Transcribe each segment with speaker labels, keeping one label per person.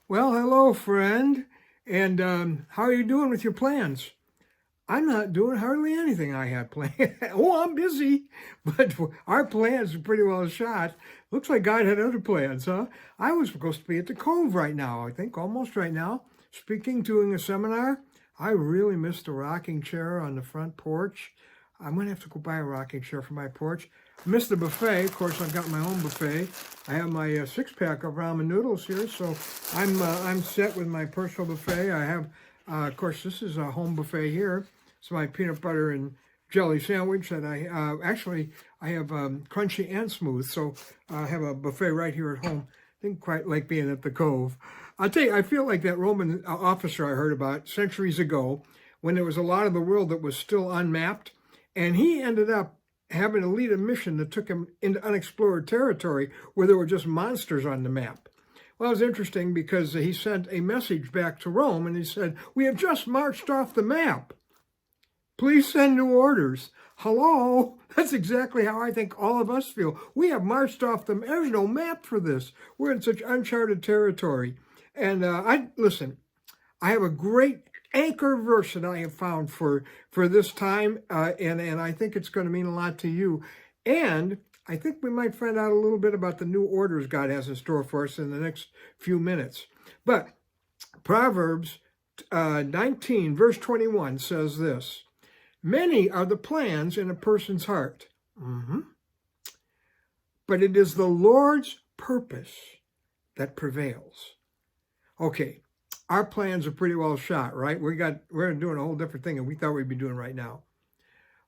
Speaker 1: Well, hello, friend. And how are you doing with your plans? I'm not doing hardly anything I had planned. Oh, I'm busy, but our plans are pretty well shot. Looks like God had other plans, huh? I was supposed to be at the Cove right now, I think, almost right now, speaking, doing a seminar. I really missed the rocking chair on the front porch. I'm going to have to go buy a rocking chair for my porch. Missed the buffet. Of course, I've got my own buffet. I have my six-pack of ramen noodles here, so I'm set with my personal buffet. I have, of course, this is a home buffet here. It's my peanut butter and jelly sandwich that I have crunchy and smooth, so I have a buffet right here at home. Didn't quite like being at the Cove. I'll tell you, I feel like that Roman officer I heard about centuries ago when there was a lot of the world that was still unmapped, and he ended up having to lead a mission that took him into unexplored territory where there were just monsters on the map. Well, it was interesting because he sent a message back to Rome and he said, "We have just marched off the map. Please send new orders." Hello? That's exactly how I think all of us feel. We have marched off the, there's no map for this. We're in such uncharted territory. And listen, I have a great anchor verse that I have found for this time, and I think it's going to mean a lot to you. And I think we might find out a little bit about the new orders God has in store for us in the next few minutes. But Proverbs 19, verse 21 says this: "Many are the plans in a person's heart, but it is the Lord's purpose that prevails." Okay, our plans are pretty well shot, right? We're doing a whole different thing than we thought we'd be doing right now.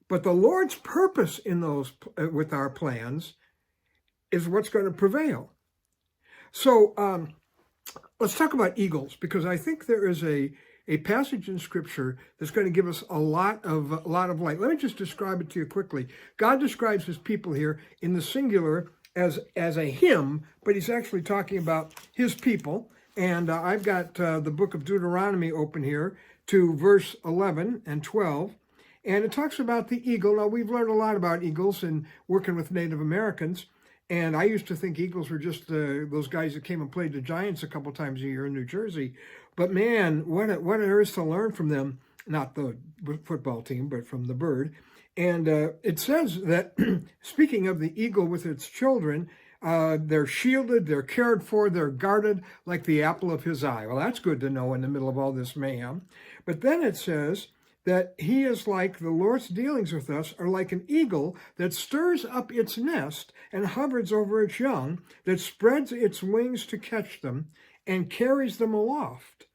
Speaker 1: But the Lord's purpose in those with our plans is what's going to prevail. So let's talk about eagles, because I think there is a passage in Scripture that's going to give us a lot of light. Let me just describe it to you quickly. God describes his people here in the singular as a him, but he's actually talking about his people. And I've got the book of Deuteronomy open here to verse 11 and 12. And it talks about the eagle. Now, we've learned a lot about eagles in working with Native Americans. And I used to think eagles were just those guys that came and played the Giants a couple times a year in New Jersey. But man, what there is to learn from them, not the football team, but from the bird. And it says that, speaking of the eagle with its children, they're shielded, they're cared for, they're guarded like the apple of his eye. Well, that's good to know in the middle of all this mayhem. But then it says that he is like, the Lord's dealings with us are like an eagle that stirs up its nest and hovers over its young, that spreads its wings to catch them and carries them aloft.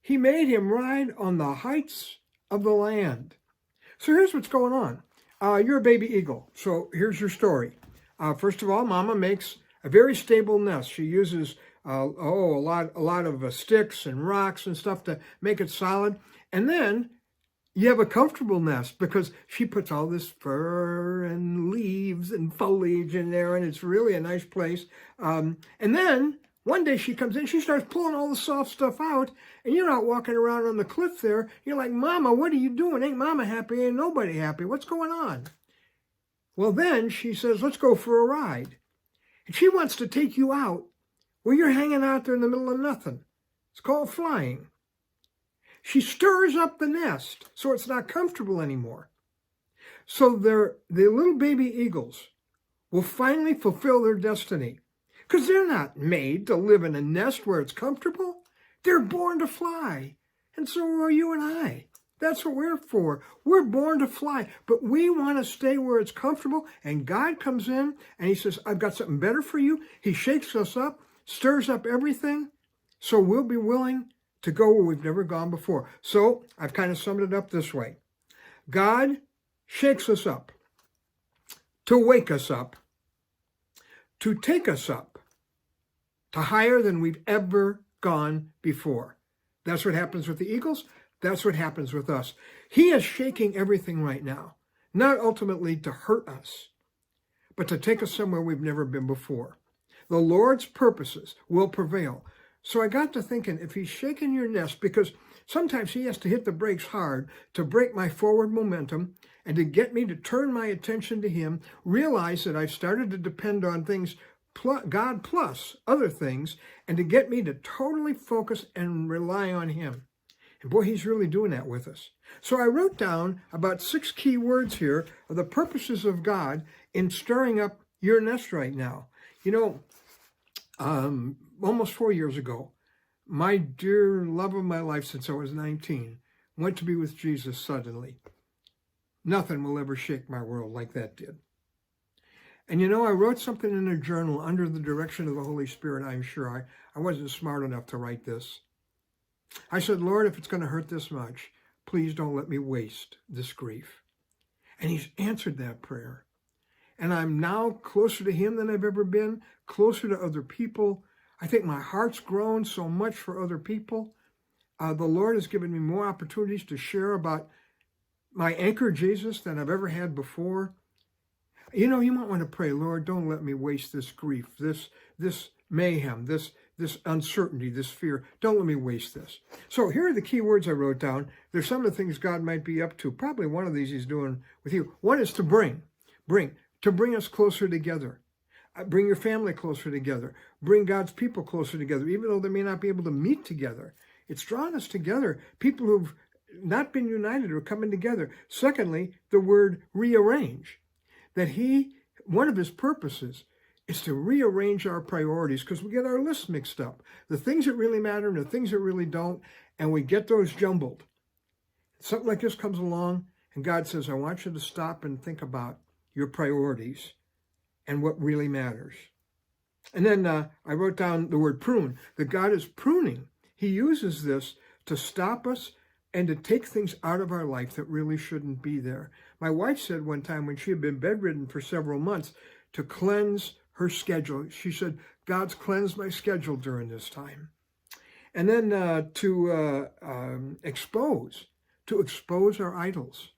Speaker 1: He made him ride on the heights of the land. So here's what's going on. You're a baby eagle. So here's your story. First of all, Mama makes a very stable nest. She uses a lot of sticks and rocks and stuff to make it solid. And then you have a comfortable nest because she puts all this fur and leaves and foliage in there, and it's really a nice place. And then one day she comes in, she starts pulling all the soft stuff out, and you're not walking around on the cliff there. You're like, "Mama, what are you doing? Ain't Mama happy? Ain't nobody happy? What's going on?" Well, then she says, "Let's go for a ride." And she wants to take you out where you're hanging out there in the middle of nothing. It's called flying. She stirs up the nest so it's not comfortable anymore. So the little baby eagles will finally fulfill their destiny, because they're not made to live in a nest where it's comfortable. They're born to fly. And so are you and I. That's what we're for. We're born to fly, but we want to stay where it's comfortable. And God comes in and he says, "I've got something better for you." He shakes us up, stirs up everything, so we'll be willing to go where we've never gone before. So I've kind of summed it up this way. God shakes us up to wake us up, to take us up to higher than we've ever gone before. That's what happens with the eagles. That's what happens with us. He is shaking everything right now, not ultimately to hurt us, but to take us somewhere we've never been before. The Lord's purposes will prevail. So I got to thinking, if he's shaking your nest, because sometimes he has to hit the brakes hard to break my forward momentum and to get me to turn my attention to him, realize that I've started to depend on things God plus other things, and to get me to totally focus and rely on him. And boy, he's really doing that with us. So I wrote down about 6 key words here of the purposes of God in stirring up your nest right now. You know, almost 4 years ago, my dear love of my life since I was 19 went to be with Jesus suddenly. Nothing will ever shake my world like that did. And you know, I wrote something in a journal under the direction of the Holy Spirit, I'm sure. I wasn't smart enough to write this. I said, Lord, if it's going to hurt this much, please don't let me waste this grief. And he's answered that prayer. And I'm now closer to him than I've ever been, closer to other people. I think my heart's grown so much for other people. The Lord has given me more opportunities to share about my anchor Jesus than I've ever had before. You know, you might want to pray, Lord, don't let me waste this grief, this mayhem, this uncertainty, this fear. Don't let me waste this. So here are the key words I wrote down. There's some of the things God might be up to. Probably one of these he's doing with you. One is to bring us closer together. Bring your family closer together. Bring God's people closer together, even though they may not be able to meet together. It's drawing us together. People who've not been united are coming together. Secondly, the word rearrange. That one of his purposes is to rearrange our priorities because we get our lists mixed up. The things that really matter and the things that really don't, and we get those jumbled. Something like this comes along, and God says, I want you to stop and think about your priorities and what really matters. And then I wrote down the word prune, that God is pruning. He uses this to stop us and to take things out of our life that really shouldn't be there. My wife said one time when she had been bedridden for several months to cleanse her schedule. She said, God's cleansed my schedule during this time. And then to expose our idols.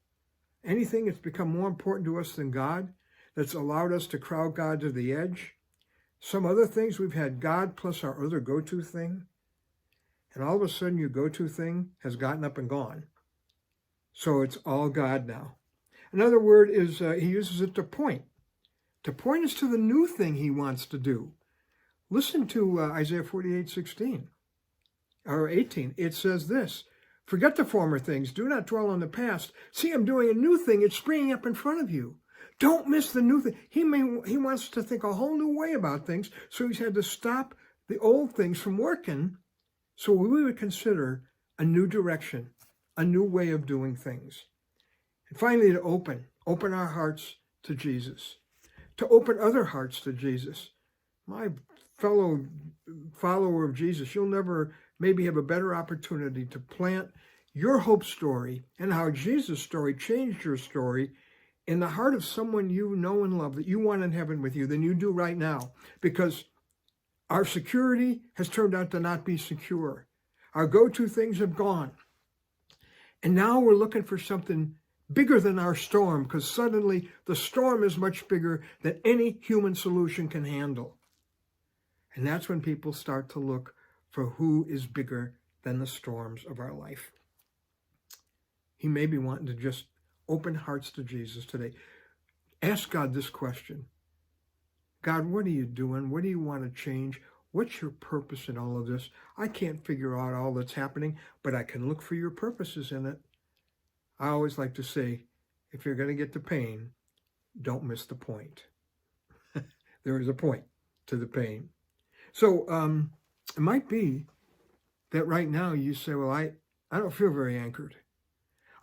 Speaker 1: Anything that's become more important to us than God, that's allowed us to crowd God to the edge. Some other things, we've had God plus our other go-to thing. And all of a sudden, your go-to thing has gotten up and gone. So it's all God now. Another word is, he uses it to point. To point us to the new thing he wants to do. Listen to Isaiah 48:16 or 18. It says this, forget the former things. Do not dwell on the past. See, I'm doing a new thing. It's springing up in front of you. Don't miss the new thing. He wants to think a whole new way about things. So he's had to stop the old things from working. So we would consider a new direction, a new way of doing things. And finally, to open our hearts to Jesus, to open other hearts to Jesus. My fellow follower of Jesus, you'll never maybe have a better opportunity to plant your hope story and how Jesus' story changed your story in the heart of someone you know and love that you want in heaven with you than you do right now. Because our security has turned out to not be secure. Our go-to things have gone. And now we're looking for something bigger than our storm, because suddenly the storm is much bigger than any human solution can handle. And that's when people start to look for who is bigger than the storms of our life. He may be wanting to just open hearts to Jesus today. Ask God this question. God, what are you doing? What do you want to change? What's your purpose in all of this? I can't figure out all that's happening, but I can look for your purposes in it. I always like to say, if you're going to get the pain, don't miss the point. There is a point to the pain. So it might be that right now you say, well, I don't feel very anchored.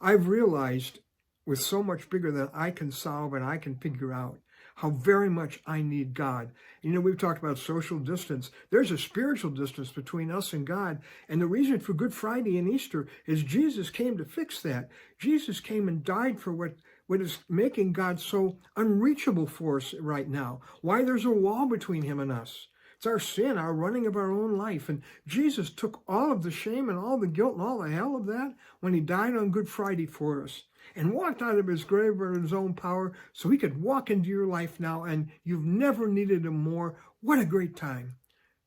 Speaker 1: I've realized with so much bigger than I can solve and I can figure out how very much I need God. You know, we've talked about social distance. There's a spiritual distance between us and God. And the reason for Good Friday and Easter is Jesus came to fix that. Jesus came and died for what is making God so unreachable for us right now. Why there's a wall between him and us. It's our sin, our running of our own life. And Jesus took all of the shame and all the guilt and all the hell of that when he died on Good Friday for us and walked out of his grave in his own power so he could walk into your life now, and you've never needed him more. What a great time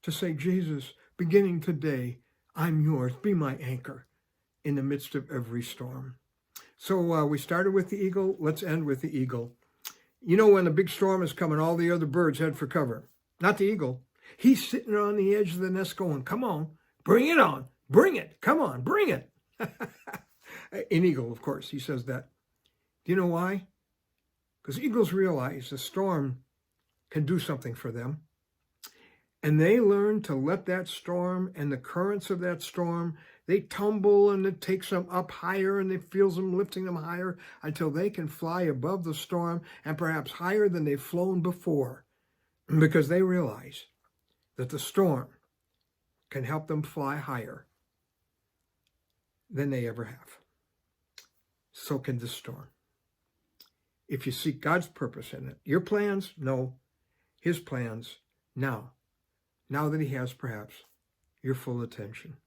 Speaker 1: to say, Jesus, beginning today, I'm yours. Be my anchor in the midst of every storm. So we started with the eagle. Let's end with the eagle. You know, when a big storm is coming, all the other birds head for cover. not the eagle. He's sitting on the edge of the nest going, come on, bring it on, bring it, come on, bring it. An eagle, of course, he says that. Do you know why? Because eagles realize the storm can do something for them. And they learn to let that storm and the currents of that storm, they tumble and it takes them up higher and it feels them lifting them higher until they can fly above the storm and perhaps higher than they've flown before, because they realize that the storm can help them fly higher than they ever have. So can this storm. If you seek God's purpose in it, your plans, no, his plans now that he has perhaps your full attention.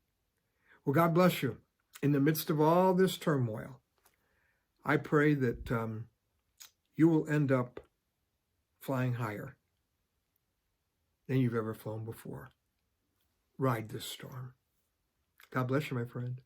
Speaker 1: Well, God bless you. In the midst of all this turmoil, I pray that you will end up flying higher than you've ever flown before. Ride this storm. God bless you, my friend.